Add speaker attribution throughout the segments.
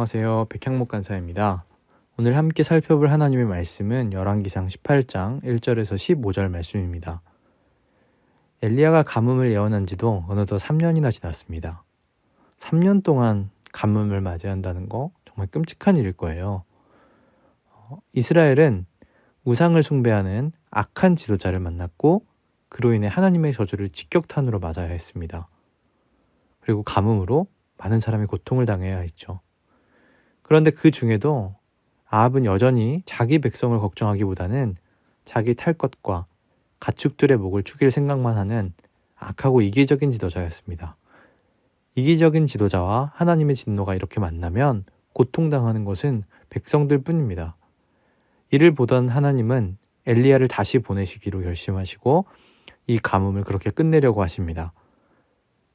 Speaker 1: 안녕하세요. 백향목 간사입니다. 오늘 함께 살펴볼 하나님의 말씀은 열왕기상 18장 1절에서 15절 말씀입니다. 엘리야가 가뭄을 예언한 지도 어느덧 3년이나 지났습니다. 3년 동안 가뭄을 맞이한다는 거 정말 끔찍한 일일 거예요. 이스라엘은 우상을 숭배하는 악한 지도자를 만났고 그로 인해 하나님의 저주를 직격탄으로 맞아야 했습니다. 그리고 가뭄으로 많은 사람이 고통을 당해야 했죠. 그런데 그 중에도 아합은 여전히 자기 백성을 걱정하기보다는 자기 탈 것과 가축들의 목을 축일 생각만 하는 악하고 이기적인 지도자였습니다. 이기적인 지도자와 하나님의 진노가 이렇게 만나면 고통당하는 것은 백성들 뿐입니다. 이를 보던 하나님은 엘리야를 다시 보내시기로 결심하시고 이 가뭄을 그렇게 끝내려고 하십니다.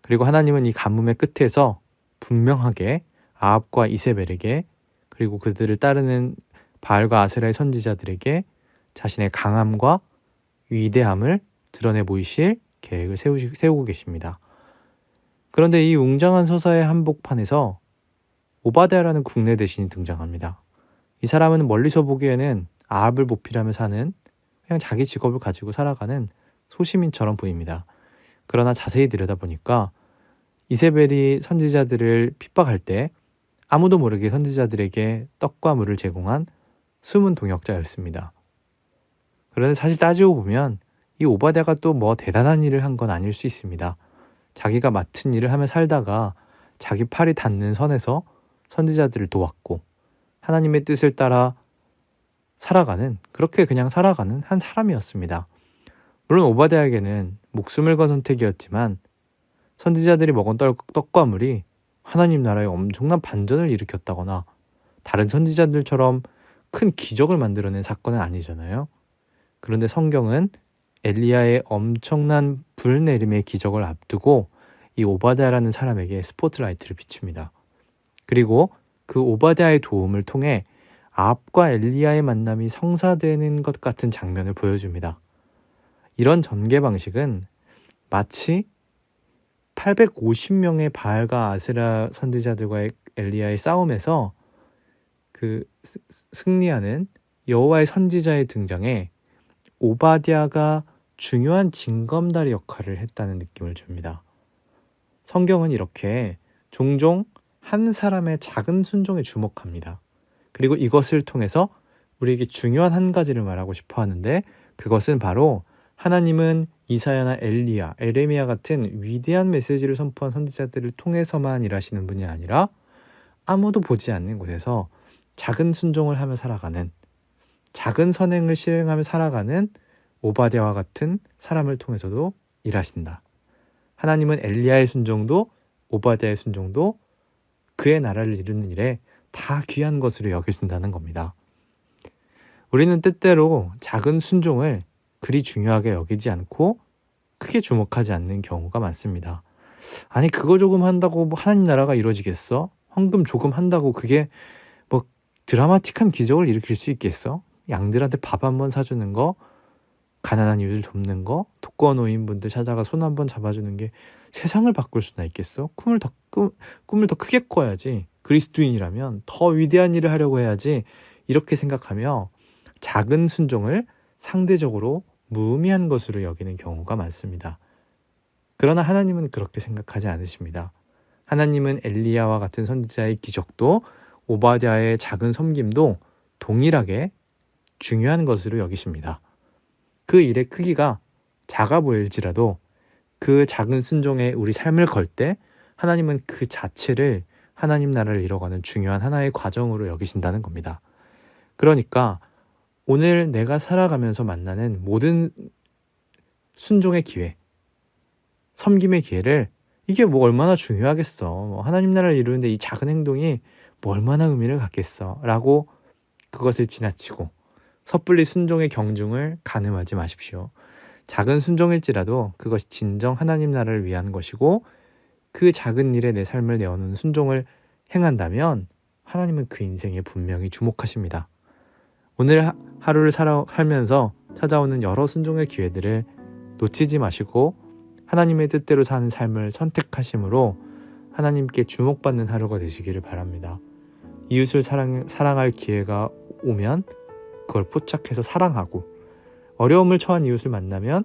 Speaker 1: 그리고 하나님은 이 가뭄의 끝에서 분명하게 아합과 이세벨에게 그리고 그들을 따르는 바알과 아세라의 선지자들에게 자신의 강함과 위대함을 드러내 보이실 계획을 세우고 계십니다. 그런데 이 웅장한 서사의 한복판에서 오바댜라는 국내 대신이 등장합니다. 이 사람은 멀리서 보기에는 아합을 보필하며 사는 그냥 자기 직업을 가지고 살아가는 소시민처럼 보입니다. 그러나 자세히 들여다보니까 이세벨이 선지자들을 핍박할 때 아무도 모르게 선지자들에게 떡과 물을 제공한 숨은 동역자였습니다. 그런데 사실 따지고 보면 이 오바댜가 또 뭐 대단한 일을 한 건 아닐 수 있습니다. 자기가 맡은 일을 하며 살다가 자기 팔이 닿는 선에서 선지자들을 도왔고 하나님의 뜻을 따라 그렇게 그냥 살아가는 한 사람이었습니다. 물론 오바댜에게는 목숨을 건 선택이었지만 선지자들이 먹은 떡과 물이 하나님 나라에 엄청난 반전을 일으켰다거나 다른 선지자들처럼 큰 기적을 만들어낸 사건은 아니잖아요. 그런데 성경은 엘리야의 엄청난 불 내림의 기적을 앞두고 이 오바댜라는 사람에게 스포트라이트를 비춥니다. 그리고 그 오바댜의 도움을 통해 아합과 엘리야의 만남이 성사되는 것 같은 장면을 보여줍니다. 이런 전개 방식은 마치 850명의 바알과 아세라 선지자들과의 엘리야의 싸움에서 그 승리하는 여호와의 선지자의 등장에 오바댜가 중요한 징검다리 역할을 했다는 느낌을 줍니다. 성경은 이렇게 종종 한 사람의 작은 순종에 주목합니다. 그리고 이것을 통해서 우리에게 중요한 한 가지를 말하고 싶어 하는데 그것은 바로 하나님은 이사야나 엘리야, 에레미야 같은 위대한 메시지를 선포한 선지자들을 통해서만 일하시는 분이 아니라 아무도 보지 않는 곳에서 작은 순종을 하며 살아가는, 작은 선행을 실행하며 살아가는 오바댜와 같은 사람을 통해서도 일하신다. 하나님은 엘리야의 순종도 오바댜의 순종도 그의 나라를 이루는 일에 다 귀한 것으로 여기신다는 겁니다. 우리는 때때로 작은 순종을 그리 중요하게 여기지 않고 크게 주목하지 않는 경우가 많습니다. 아니 그거 조금 한다고 뭐 하나님 나라가 이루어지겠어? 헌금 조금 한다고 그게 뭐 드라마틱한 기적을 일으킬 수 있겠어? 양들한테 밥 한번 사주는 거, 가난한 이웃을 돕는 거, 독거 노인분들 찾아가 손 한번 잡아주는 게 세상을 바꿀 수나 있겠어? 꿈을 더 크게 꿔야지. 그리스도인이라면 더 위대한 일을 하려고 해야지. 이렇게 생각하며 작은 순종을 상대적으로 무의미한 것으로 여기는 경우가 많습니다. 그러나 하나님은 그렇게 생각하지 않으십니다. 하나님은 엘리야와 같은 선지자의 기적도 오바댜의 작은 섬김도 동일하게 중요한 것으로 여기십니다. 그 일의 크기가 작아 보일지라도 그 작은 순종에 우리 삶을 걸 때 하나님은 그 자체를 하나님 나라를 이뤄가는 중요한 하나의 과정으로 여기신다는 겁니다. 그러니까 오늘 내가 살아가면서 만나는 모든 순종의 기회, 섬김의 기회를 이게 뭐 얼마나 중요하겠어. 하나님 나라를 이루는데 이 작은 행동이 뭐 얼마나 의미를 갖겠어. 라고 그것을 지나치고 섣불리 순종의 경중을 가늠하지 마십시오. 작은 순종일지라도 그것이 진정 하나님 나라를 위한 것이고 그 작은 일에 내 삶을 내어놓는 순종을 행한다면 하나님은 그 인생에 분명히 주목하십니다. 오늘 하루를 살면서 찾아오는 여러 순종의 기회들을 놓치지 마시고 하나님의 뜻대로 사는 삶을 선택하심으로 하나님께 주목받는 하루가 되시기를 바랍니다. 이웃을 사랑할 기회가 오면 그걸 포착해서 사랑하고, 어려움을 처한 이웃을 만나면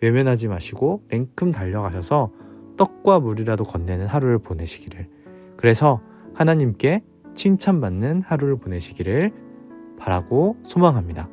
Speaker 1: 외면하지 마시고 냉큼 달려가셔서 떡과 물이라도 건네는 하루를 보내시기를, 그래서 하나님께 칭찬받는 하루를 보내시기를 바라고 소망합니다.